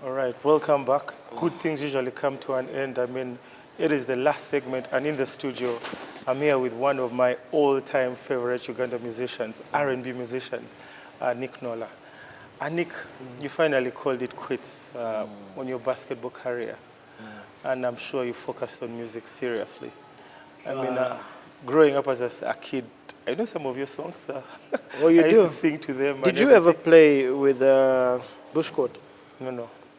All right, welcome back. Good things usually come to an end. I mean, it is the last segment, and in the studio, I'm here with one of my all-time favorite Uganda musicians, R&B musician, Nick Nola. And Nick, you finally called it quits on your basketball career, and I'm sure you focused on music seriously. I mean, growing up as a kid, I know some of your songs. Oh, you I used do? to sing to them. Did and you ever everything. play with Bushcoat?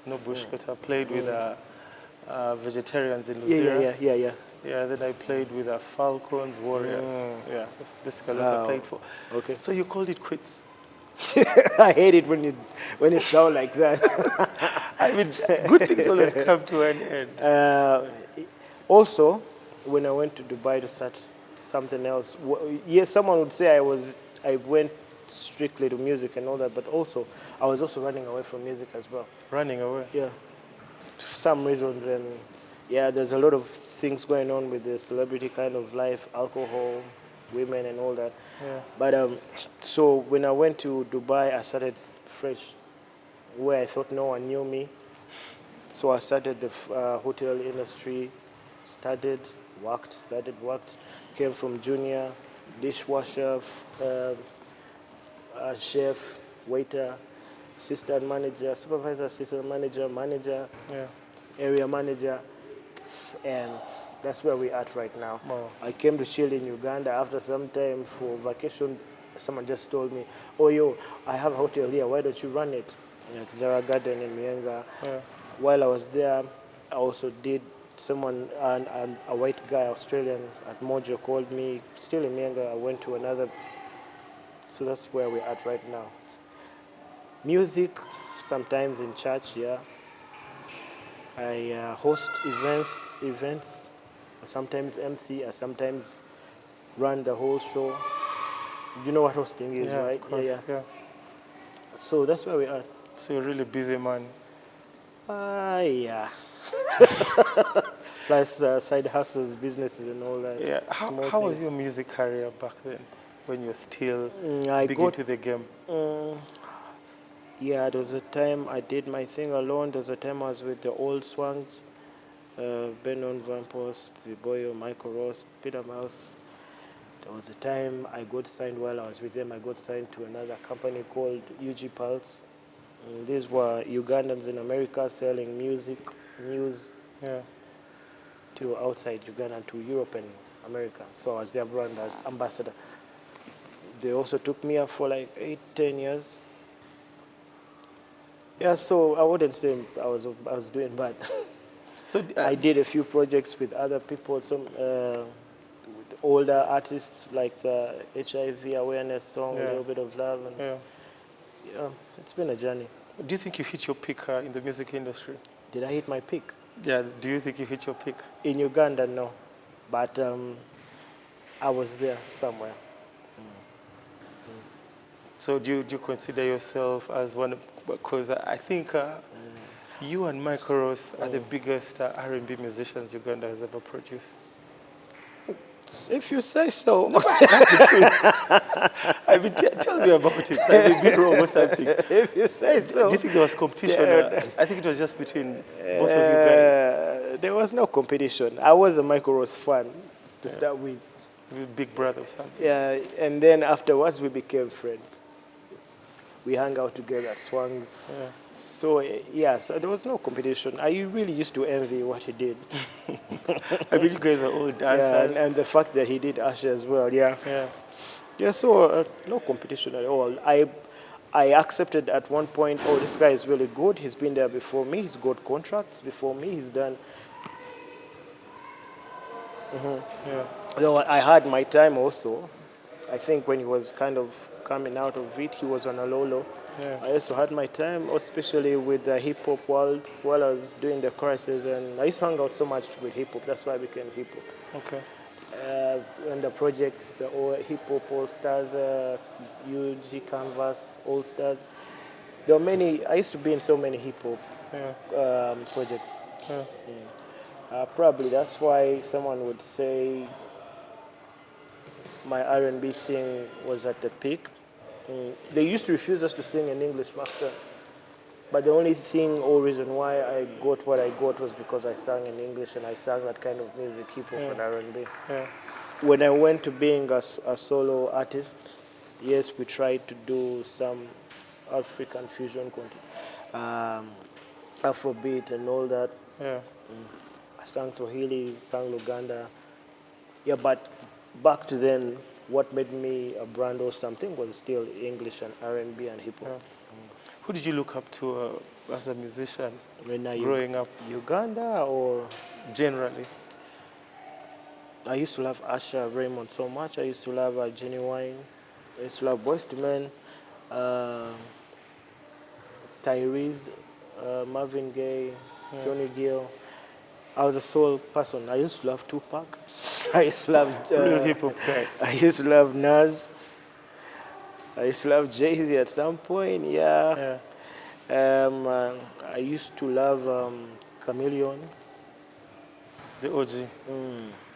No bushcut. I played with vegetarians in Yeah, yeah, Luzira. yeah, yeah, yeah. Yeah, then I played with Falcons, Warriors. Yeah, that's basically what I Oh, played for. okay. So you called it quits. I hate it when it sounds like that. I mean, good things always come to an end. Also, when I went to Dubai to start something else, yes, someone would say I went strictly to music and all that, but also I was also running away from music as well. Running away. Yeah, for some reasons, and yeah, there's a lot of things going on with the celebrity kind of life, alcohol, women, and all that. Yeah. But so when I went to Dubai, I started fresh, where I thought no one knew me. So I started the hotel industry, worked, came from junior, dishwasher, chef, waiter, assistant manager, supervisor, assistant manager, manager, Yeah. area manager, and that's where we're at right now. Wow. I came to chill in Uganda after some time for vacation. Someone just told me, oh, yo, I have a hotel here. Why don't you run it? At Zara Garden in Mienga. Yeah. While I was there, I also did someone, a white guy, Australian, at Mojo called me, still in Mienga. I went to another. So that's where we're at right now. Music, sometimes in church, yeah. I host events. I sometimes MC. I sometimes run the whole show. You know what hosting is, Yeah, right? of course. Yeah. So that's where we are. So you're a really busy man. Yeah. Plus side hustles, businesses, and all that. Yeah. Small How was things. your music career back then, when you were still I big got. into the game? Yeah, there was a time I did my thing alone. There was a time I was with the old swangs, Benon Vampos, Viboyo, Michael Ross, Peter Mouse. There was a time I got signed while I was with them. I got signed to another company called UG Pulse. And these were Ugandans in America selling music, news Yeah. to outside Uganda, to Europe and America. So I was their brand as ambassador. They also took me up for like 8, 10 years. Yeah, so I wouldn't say I was doing bad. So I did a few projects with other people, some with older artists, like the HIV awareness song, A Yeah. Little Bit of Love, and yeah. yeah, it's been a journey. Do you think you hit your peak in the music industry? Did I hit my peak? Yeah. Do you think you hit your peak? In Uganda, no, but I was there somewhere. So do you consider yourself as one? Because I think you and Michael Ross are the biggest R&B musicians Uganda has ever produced. If you say so. I mean, tell me about it. I may be wrong or something. If you say so. Do you think there was competition? Yeah. I think it was just between both of you guys. There was no competition. I was a Michael Ross fan to start with. With Big Brother or something. Yeah, and then afterwards we became friends. We hung out together at Swangs. Yeah. So yeah, so there was no competition. I really used to envy what he did. I mean, you guys are all Yeah, dancers. and the fact that he did Usher as well. Yeah, Yeah. yeah. So no competition at all. I accepted at one point, oh, this guy is really good. He's been there before me. He's got contracts before me. He's done. Yeah. Though I had my time also. I think when he was kind of coming out of it, he was on a low. Yeah. I also had my time, especially with the hip hop world, while I was doing the choruses, and I used to hang out so much with hip hop. That's why I became hip hop. Okay. And the projects, the hip hop all stars, UG Canvas all stars. There were many. I used to be in so many hip hop Yeah. projects. Yeah. Probably that's why someone would say my R&B thing was at the peak. They used to refuse us to sing in English back then. But the only thing or reason why I got what I got was because I sang in English and I sang that kind of music, hip hop and R&B. Yeah. When I went to being a solo artist, yes, we tried to do some African fusion content, Afrobeat and all that. Yeah. I sang Swahili, sang Luganda. Yeah, but back to then, what made me a brand or something was still English and R&B and hip hop. Yeah. Who did you look up to as a musician When I growing up, Uganda or generally? I used to love Asha Raymond so much. I used to love Genuine. I used to love Boyz II Men, Tyrese, Marvin Gaye, Johnny Gill. I was a soul person. I used to love Tupac. I used to love Real hip hop guy. I used to love Nas. I used to love Jay-Z at some point. Yeah. I used to love Chameleon. The OG.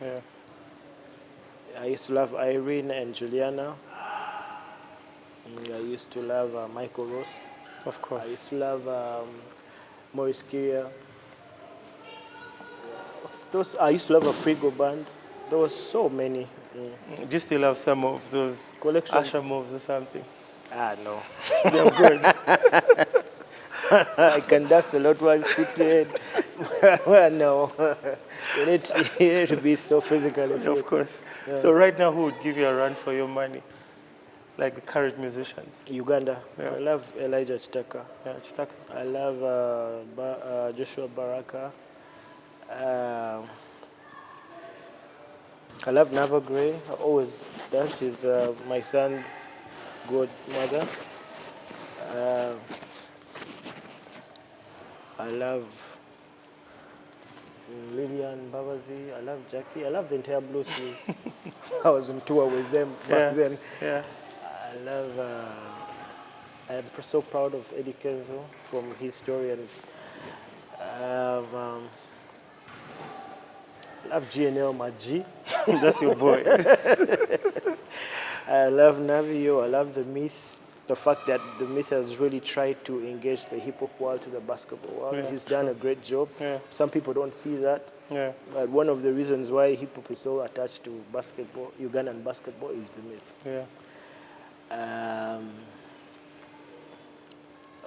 Yeah. I used to love Irene and Juliana. I used to love Michael Ross. Of course. I used to love Maurice Kiria. Those I used to love a Frigo band. There was so many. Do you still have some of those Collections. Asha moves or something? No. They're good. I can dance a lot while seated. Well, no. You need to be so physically fit. Of course. So right now, who would give you a run for your money? Like the current musicians? Uganda. Yeah. I love Elijah Chitaka. Yeah, Chitaka. I love Joshua Baraka. I love Nava Gray. I always dance. She's my son's godmother. I love Lillian Babazi. I love Jackie. I love the entire blues crew. I was on tour with them back then. Yeah. I love. I'm so proud of Eddie Kenzo from his story, and I love GNL Maji. That's your boy. I love Navio. I love the Myth. The fact that the Myth has really tried to engage the hip hop world to the basketball world. Yeah, He's done a great job. Yeah. Some people don't see that. Yeah. But one of the reasons why hip hop is so attached to basketball, Ugandan basketball, is the Myth. Yeah.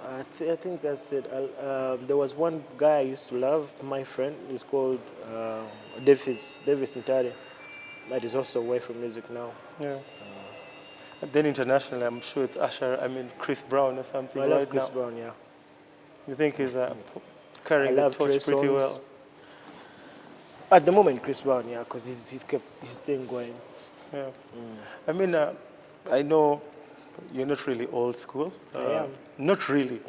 I think that's it. There was one guy I used to love, my friend. He's called Davis Ntare, but he's also away from music now. Yeah. And then internationally, I'm sure it's Chris Brown or something I love right Chris now. Brown, yeah. You think he's carrying the torch pretty well? At the moment, Chris Brown, yeah, because he's kept his thing going. Yeah. I mean, I know you're not really old school. I am. Not really.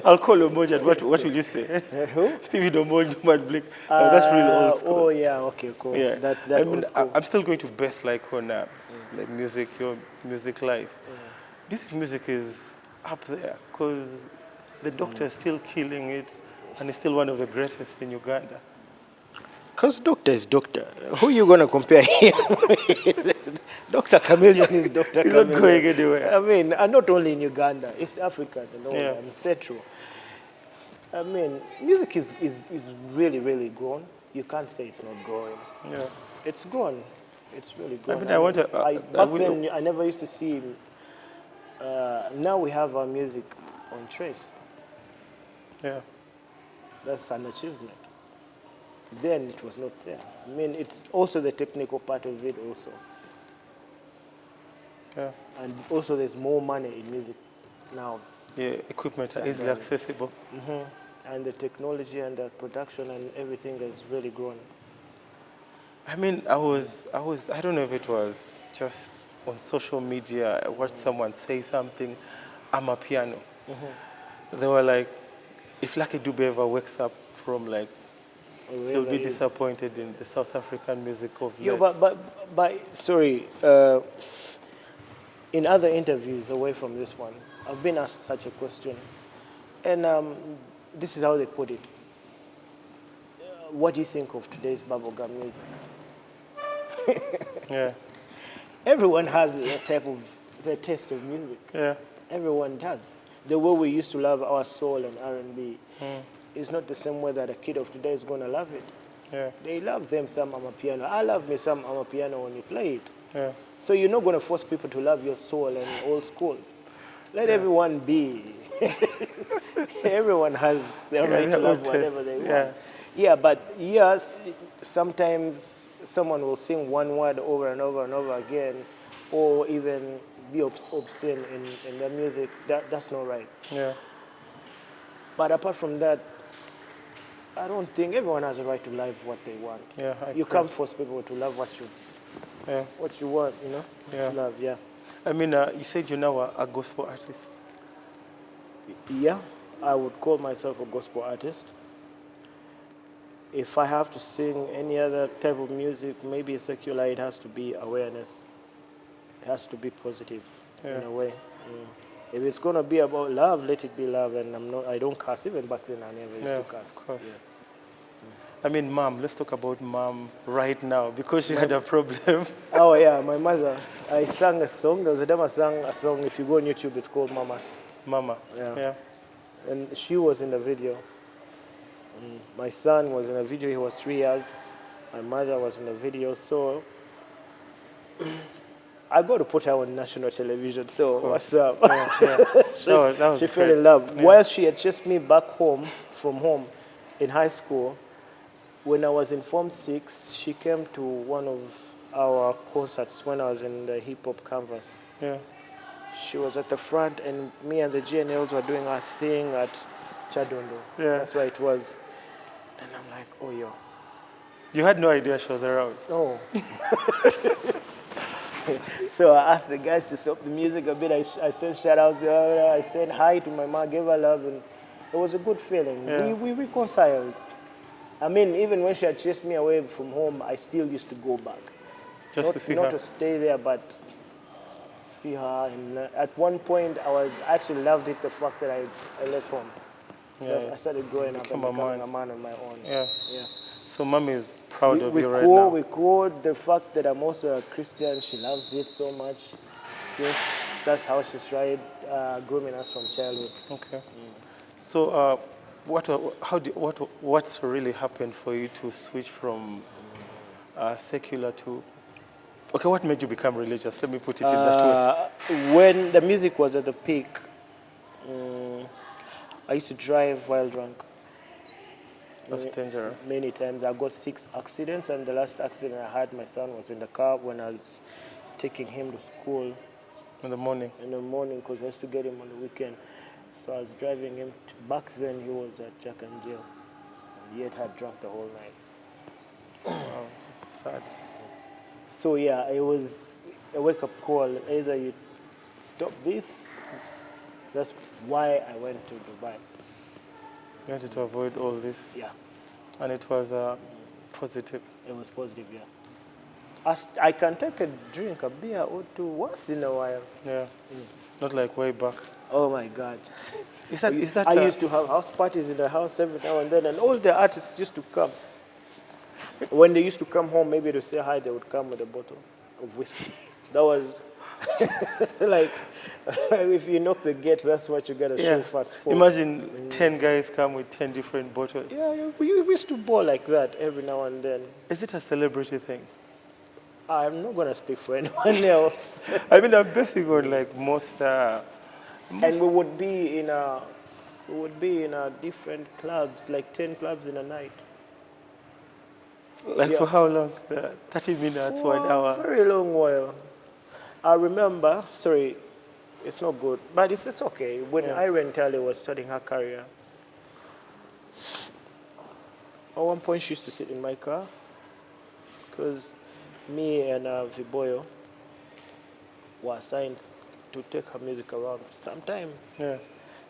I'll call you Mojad. What will you say? Who? Stevie Domol, Dumad Blake. That's really old school. Oh, yeah, okay, cool. Yeah. That I mean, old school. I'm still going to base like on like music, your music life. Do you think music is up there? Because the Doctor is still killing it and is still one of the greatest in Uganda. Because Doctor is Doctor. Who are you going to compare him with? Dr. Chameleon is Dr. He's Chameleon. not going anywhere. I mean, and not only in Uganda, East Africa and all Yeah. that, and Central. I mean, music is really, really grown. You can't say it's not growing. Yeah. It's grown. It's really grown. mean, Back then, I never used to see. Now we have our music on Trace. Yeah. That's an achievement. Then it was not there. I mean, it's also the technical part of it also. Yeah. And also there's more money in music now. Yeah, equipment are easily accessible. And the technology and the production and everything has really grown. I mean, I don't know if it was just on social media, I watched someone say something, I'm a piano. They were like, if Lucky Dube ever wakes up from like, he'll be disappointed in the South African music of late. But sorry, in other interviews away from this one, I've been asked such a question. And this is how they put it. What do you think of today's bubblegum music? Yeah. Everyone has their taste of music. Yeah. Everyone does. the way we used to love our soul and R&B is not the same way that a kid of today is going to love it. Yeah. They love them some Amapiano. I love me some Amapiano when you play it. Yeah. So you're not going to force people to love your soul and old school. Let everyone be. Everyone has the right to love whatever they want. Yeah, but yes, sometimes someone will sing one word over and over and over again, or even be obscene in their music. That's not right. Yeah. But apart from that, I don't think everyone has a right to love what they want. Yeah, you can't force people to love what you want, you know, Yeah. to love, yeah. I mean, you said you're now a gospel artist. Yeah, I would call myself a gospel artist. If I have to sing any other type of music, maybe secular, it has to be awareness. It has to be positive in a way. If it's going to be about love, let it be love. And I don't curse. Even back then, I never used to curse. Of course. Yeah. I mean, mom, let's talk about mom right now because she had a problem. Oh, yeah, my mother. I sang a song. There was a time I sang a song. If you go on YouTube, it's called Mama. Mama. Yeah. And she was in the video. My son was in a video. He was 3 years. My mother was in the video. So I got to put her on national television. So what's up? She fell in love. Yeah. While she had chased me back home, from home, in high school, when I was in Form 6, she came to one of our concerts when I was in the hip-hop canvas. Yeah. She was at the front, and me and the GNLs were doing our thing at Chadondo. Yeah. That's where it was. And I'm like, oh, yo. You had no idea she was around? Oh. So I asked the guys to stop the music a bit. I sent shout-outs to her. I said hi to my mom, gave her love, and it was a good feeling. Yeah. We reconciled. I mean, even when she had chased me away from home, I still used to go back. Just to see her? Not to stay there, but see her. And at one point, I actually loved it, the fact that I left home. I started growing up and becoming a man on my own. Yeah. Yeah. So mom is proud of you right now. We called the fact that I'm also a Christian. She loves it so much. Since that's how she tried grooming us from childhood. Okay. So what's really happened for you to switch from secular to... Okay, what made you become religious? Let me put it in that way. When the music was at the peak, I used to drive while drunk. That's dangerous. Many times. I got 6 accidents, and the last accident I had, my son was in the car when I was taking him to school. In the morning? In the morning, because I used to get him on the weekend. So I was driving him. Back then, he was at Jack and Jill, and yet had drunk the whole night. Wow, sad. So yeah, it was a wake-up call. Either you stop this. That's why I went to Dubai. You wanted to avoid all this? Yeah. And it was positive? It was positive, yeah. I can take a drink, a beer or two once in a while. Yeah. Not like way back. Oh my God. Is that I used to have house parties in the house every now and then, and all the artists used to come. When they used to come home, maybe to say hi, they would come with a bottle of whiskey. That was like, if you knock the gate, that's what you got to show fast for. Imagine 10 guys come with 10 different bottles. Yeah, we used to ball like that every now and then. Is it a celebrity thing? I'm not going to speak for anyone else. I mean, I'm basing on like most... And we would be in a different clubs, like 10 clubs in a night. Like for how long? 30 minutes, 1 hour? A very long while. I remember, sorry, it's not good, but it's okay. When Irene Talley was starting her career, at one point she used to sit in my car, because me and Viboyo were assigned to take her music around sometime. Yeah.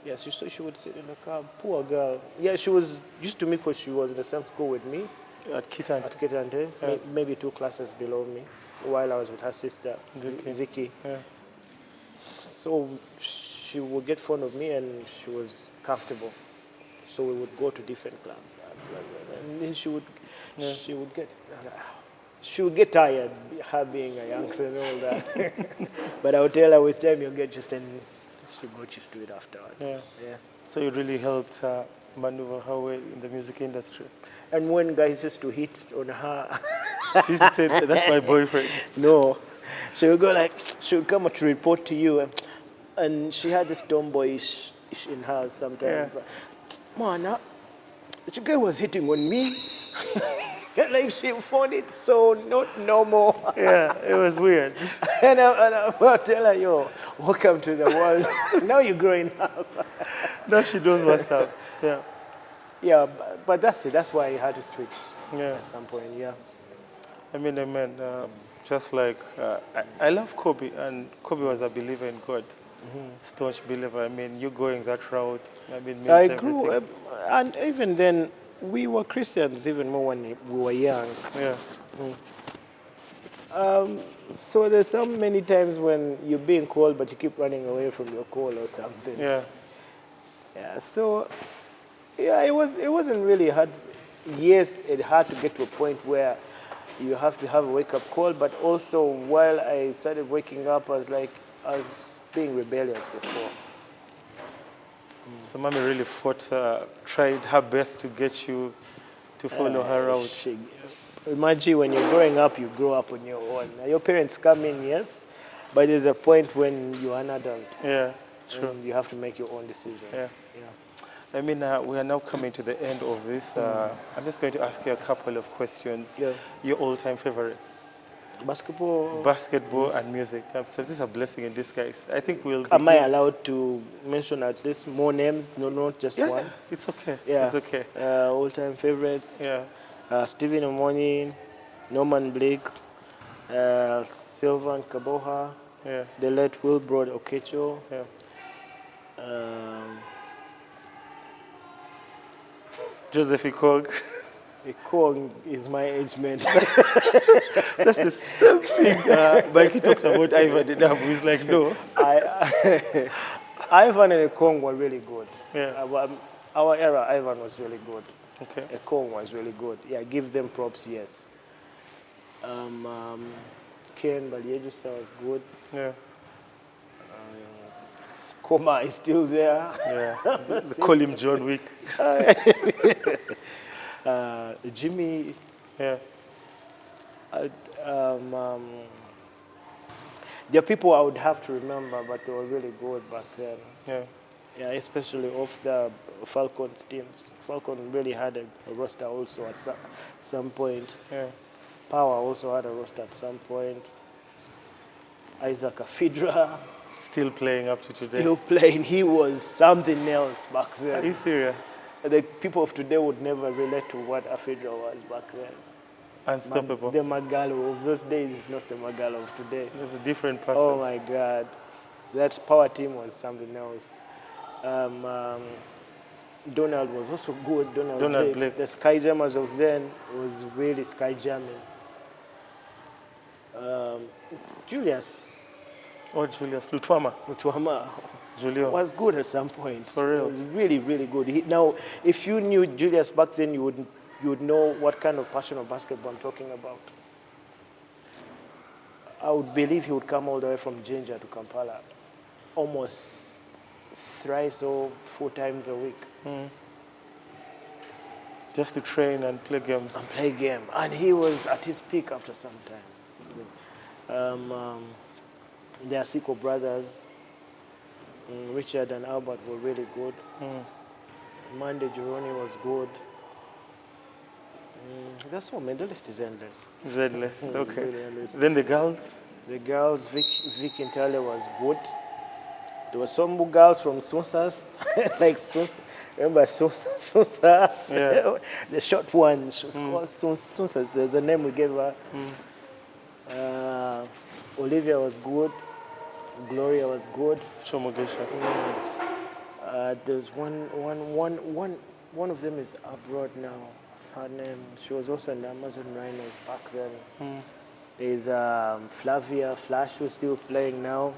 Yes, so she would sit in the car. Poor girl. Yeah, she was used to me because she was in the same school with me. At Kitante. Maybe 2 classes below me, while I was with her sister, Vicky. Yeah. So she would get fond of me, and she was comfortable. So we would go to different clubs. And then she would get tired, her being a youngster and all that. But I would tell her, with time, you'll get just she got used to it afterwards. Yeah. Yeah. So you really helped her maneuver her way in the music industry. And when guys used to hit on her, She used to say, that's my boyfriend. no, she would go like, she would come to report to you, and she had this tomboyish in her sometimes. Yeah. But, man, the guy was hitting on me. Like she found it so not normal. Yeah, it was weird. And I'll tell her, yo, welcome to the world. Now you're growing up. Now she knows what's up. Yeah. Yeah, but that's it. That's why I had to switch Yeah. at some point, yeah. I mean, just like, I love Kobe, and Kobe was a believer in God. Staunch believer. I mean, you going that route, I mean, means I everything. grew up, and even then, we were Christians even more when we were young. Yeah. So there's so many times when you're being called, but you keep running away from your call or something. Yeah. Yeah, so, yeah, it wasn't really hard. Yes, it had to get to a point where you have to have a wake-up call, but also while I started waking up, I was being rebellious before. So mommy really tried her best to get you to follow her out. Imagine when you're growing up, you grow up on your own. Your parents come in, yes, but there's a point when you're an adult. Yeah, true. And you have to make your own decisions. Yeah. Yeah. I mean, we are now coming to the end of this. I'm just going to ask you a couple of questions. Yeah. Your all-time favorite? Basketball. Basketball and music. So this is a blessing in disguise. I think we'll be... Am I allowed to mention at least more names? No, not just one. Yeah, it's okay. Yeah. It's okay. All-time favorites. Yeah. Stephen Omoni, Norman Blake, Sylvan Kaboha, Yeah. the late Wilbrod Okecho. Yeah. Joseph Ikog. Ekong is my age mate. That's the same thing Mikey talked about Ivan Dinabu. He's like, no. Ivan and Ekong were really good. Yeah. Our era, Ivan was really good. Okay. Ekong was really good. Yeah, give them props, yes. Ken Baliejusa was good. Yeah. Koma is still there. Yeah. They call him John Wick. Jimmy. Yeah. There are people I would have to remember, but they were really good back then. Yeah. Yeah, especially off the Falcon's teams. Falcon really had a roster also at some point. Yeah. Power also had a roster at some point. Isaac Afidra. Still playing up to today. Still playing. He was something else back then. Are you serious? The people of today would never relate to what Afidra was back then. Unstoppable. The Magalo of those days is not the Magalo of today. It's a different person. Oh my God. That power team was something else. Donald was also good. Donald Blake. The Sky Jammers of then was really Sky Jamming. Julius. Oh, Julius. Lutwama. Julio. Was good at some point. For real? He was really, really good. Now, if you knew Julius back then, you would know what kind of passion of basketball I'm talking about. I would believe he would come all the way from Jinja to Kampala almost thrice or 4 times a week. Just to train and play games. And he was at his peak after some time. The Asiko brothers, Richard and Albert were really good. Monday Gironi was good. That's all, man. The list is endless. It's endless. Okay. Really endless. Then the girls? The girls, Vic Intale was good. There were some girls from Succes, like remember Succes? Yeah. The short one, she was called Succes. There's a name we gave her. Olivia was good. Gloria was good. Shomogesha. There's one of them is abroad now. What's her name? She was also in the Amazon Rhinos back then. There's Flavia Flash, who's still playing now.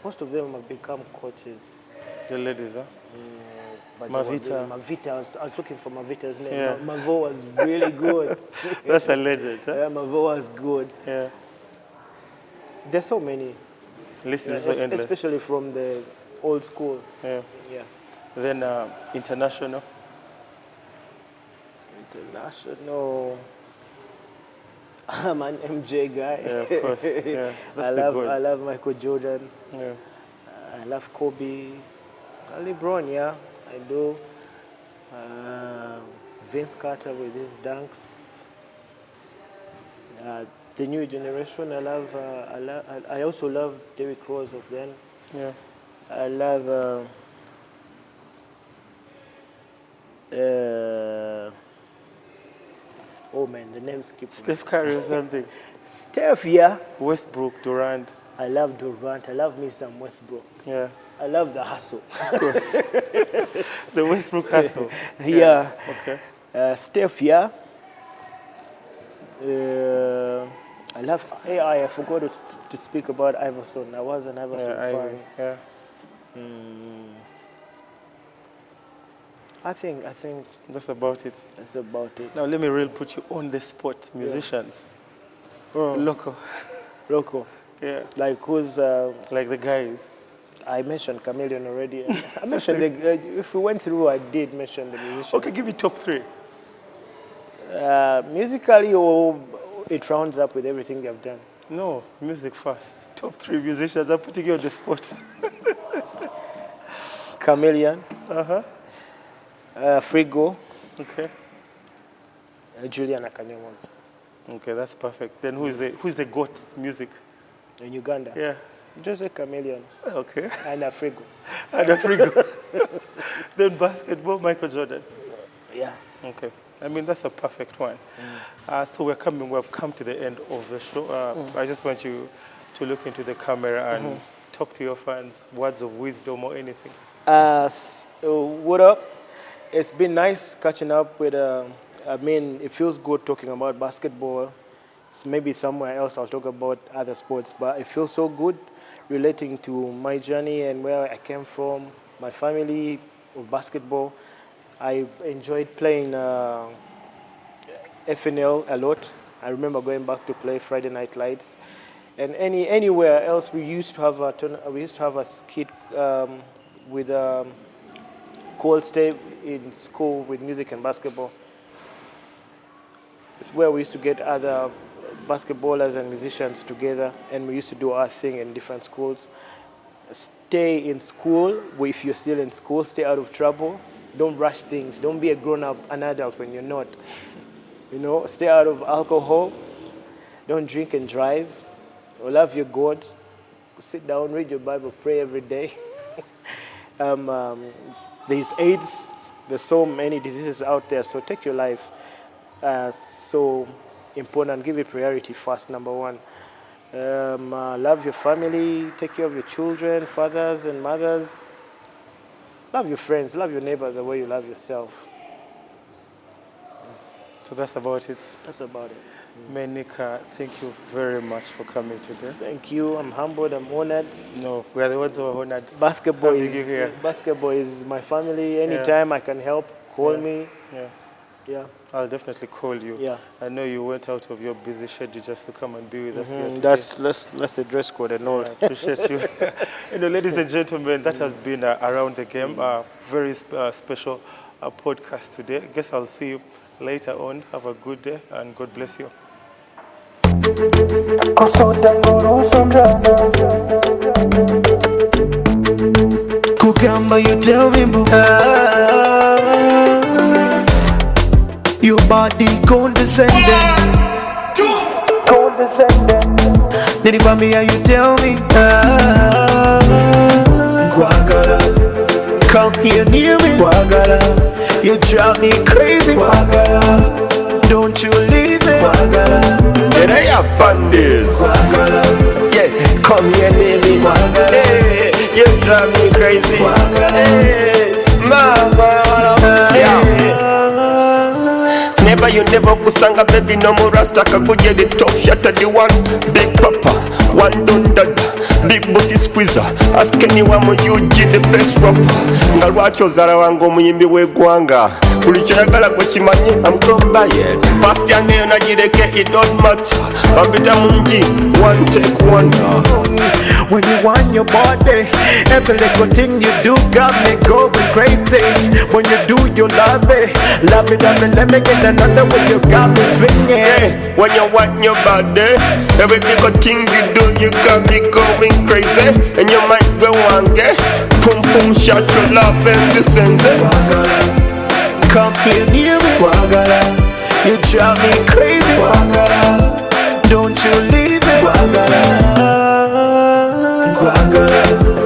Most of them have become coaches. The ladies, huh? But Mavita. Mavita, I was looking for Mavita's name. Yeah. Mavo was really good. That's a legend, huh? Yeah, Mavo was good. Yeah. There's so many. List is so endless. Especially from the old school. Yeah. Yeah. Then international. International. I'm an MJ guy. Yeah, of course. Yeah. That's I love Michael Jordan. Yeah. I love Kobe. LeBron, yeah, I do. Vince Carter with his dunks. The new generation, I also love Derrick Rose of then. Yeah. I love oh man, the name skipped. Steph Curry or something. Steph, yeah. Westbrook, Durant. I love Durant. I love me some Westbrook. Yeah. I love the hustle. Of course. The Westbrook hustle. Yeah. Okay. Steph, yeah. I love AI. I forgot to speak about Iverson. I was an Iverson fan. Yeah. I think That's about it. that's about it. Now let me really put you on the spot. Musicians. Oh. Local. Yeah. Like who's? Like the guys. I mentioned Chameleon already. I mentioned if we went through, I did mention the musicians. Okay, give me top 3. Musically, or it rounds up with everything they've done. No, music first. Top 3 musicians. I'm putting you on the spot. Chameleon. Frigo. Okay. Julian Akanyamons. Okay, that's perfect. Then who's the GOAT music? In Uganda. Yeah. Jose Chameleon. Okay. And Frigo. And Africa. Then basketball, Michael Jordan. Yeah. Okay. I mean, that's a perfect one. So we've come to the end of the show. I just want you to look into the camera and talk to your fans, words of wisdom or anything. What up? It's been nice catching up with, I mean, it feels good talking about basketball. So maybe somewhere else I'll talk about other sports, but it feels so good relating to my journey and where I came from, my family of basketball. I enjoyed playing FNL a lot. I remember going back to play Friday Night Lights, and anywhere else we used to have a skit with Cold Stay in school with music and basketball. It's where we used to get other basketballers and musicians together, and we used to do our thing in different schools. Stay in school. If you're still in school, stay out of trouble. Don't rush things. Don't be a grown-up, an adult when you're not. You know, stay out of alcohol. Don't drink and drive. Love your God. Sit down, read your Bible, pray every day. There's AIDS. There's so many diseases out there, so take your life so important. Give it priority first, number one. Love your family. Take care of your children, fathers and mothers. Love your friends. Love your neighbor the way you love yourself. So that's about it. That's about it. Menika, thank you very much for coming today. Thank you. I'm humbled. I'm honored. No, we are the ones who are honored. Basketball is my family. Anytime I can help, call me. Yeah. I'll definitely call you. Yeah. I know you went out of your busy schedule just to come and be with us here today. That's the dress code and all. I appreciate you. Ladies and gentlemen, that has been Around the Game, a very special podcast today. I guess I'll see you later on. Have a good day and God bless you. Kugamba, you tell me, your body condescending. Then if I'm here, you tell me, Guagala, come here near me, Guagala, you drive me crazy, Guagala, don't you leave me, Guagala. Then I have bandits. Yeah, come here near me, Guagala. Hey, you drive me crazy, Guagala. Hey, mama, yeah. Never you never kusanga baby no more rasta kakuja the top shot at the one big papa one dun dada big big booty squeezer. Ask anyone mu UG the best rapper. Nga lwaki ozala wange omuyimbi w'eggwanga. Buli kyoyagala gwe kimanyi I'm gonna buy it. Past yange yonna gireke it don't matter. Bampita mungi one take wonder. When you want your body, every little thing you do got me going crazy. When you do, you love it, love it. Let me get another one. You got me swinging. Hey, when you want your body, every little thing you do, you got me going crazy. And you might go on get pum pum shot your love and the sense. Come here near me, Wagala. You drive me crazy, Wagala. Don't you leave me, Wagala.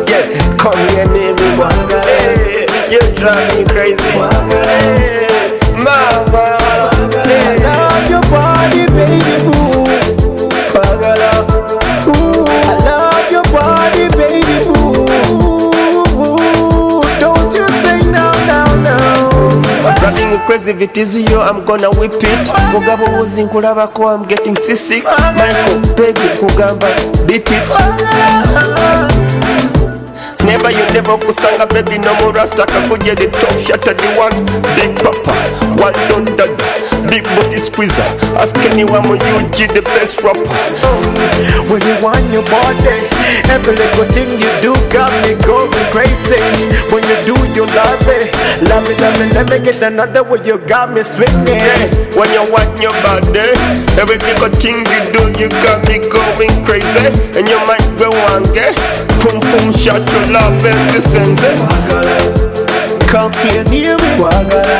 Yeah, come here near me, Wagala. Hey, you drive me crazy. Hey, mama. Hey, I love your body, baby, ooh. Wagala. Ooh, I love your body, baby, ooh. Don't you say no, no, no. Driving you crazy, if it is you, I'm gonna whip it. Mugabo uzi nkulabako, I'm getting seasick. Michael, baby, kugamba, beat it. Never you never kusanga baby no more rasta kakuje the top shot at the one big papa one don dada big booty squeezer ask anyone mu UG the best rapper. When you want your body, every little thing you do got me going crazy. When you do, you love it, love it, love it. Let me get another one. You got me swinging. Yeah, when you want your body, every little thing you do, you got me going crazy. And you might go on get pum pum shot your love and the sense. Come here near me, Wagala.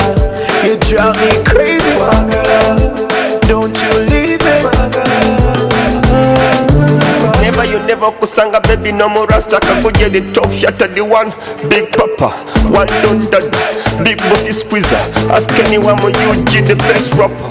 You drive me crazy, Wagala. Don't you leave me, Wagala. Never you never kusanga baby no more rasta kakuje the top shot at the one big papa one don dada big booty squeezer ask anyone mu UG the best rapper.